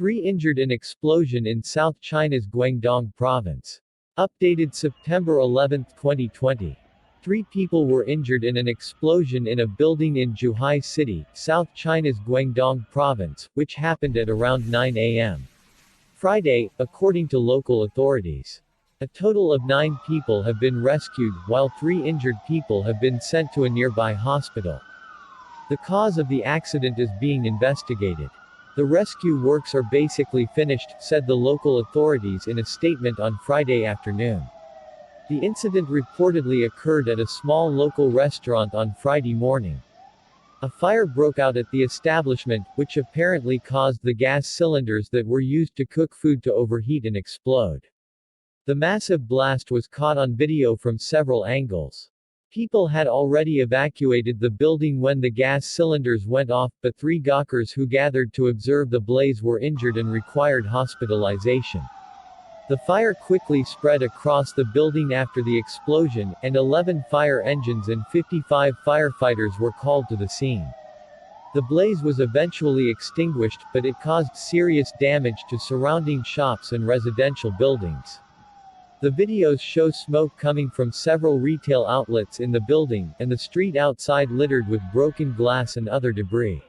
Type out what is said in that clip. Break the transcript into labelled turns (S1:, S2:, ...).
S1: 3 injured in explosion in South China's Guangdong province. Updated September 11, 2020. 3 people were injured in an explosion in a building in Zhuhai City, South China's Guangdong province, which happened at around 9 a.m. Friday, according to local authorities. A total of 9 people have been rescued, while 3 injured people have been sent to a nearby hospital. The cause of the accident is being investigated. The rescue works are basically finished, said the local authorities in a statement on Friday afternoon. The incident reportedly occurred at a small local restaurant on Friday morning. A fire broke out at the establishment, which apparently caused the gas cylinders that were used to cook food to overheat and explode. The massive blast was caught on video from several angles. People had already evacuated the building when the gas cylinders went off, but 3 gawkers who gathered to observe the blaze were injured and required hospitalization. The fire quickly spread across the building after the explosion, and 11 fire engines and 55 firefighters were called to the scene. The blaze was eventually extinguished, but it caused serious damage to surrounding shops and residential buildings. The videos show smoke coming from several retail outlets in the building, and the street outside littered with broken glass and other debris.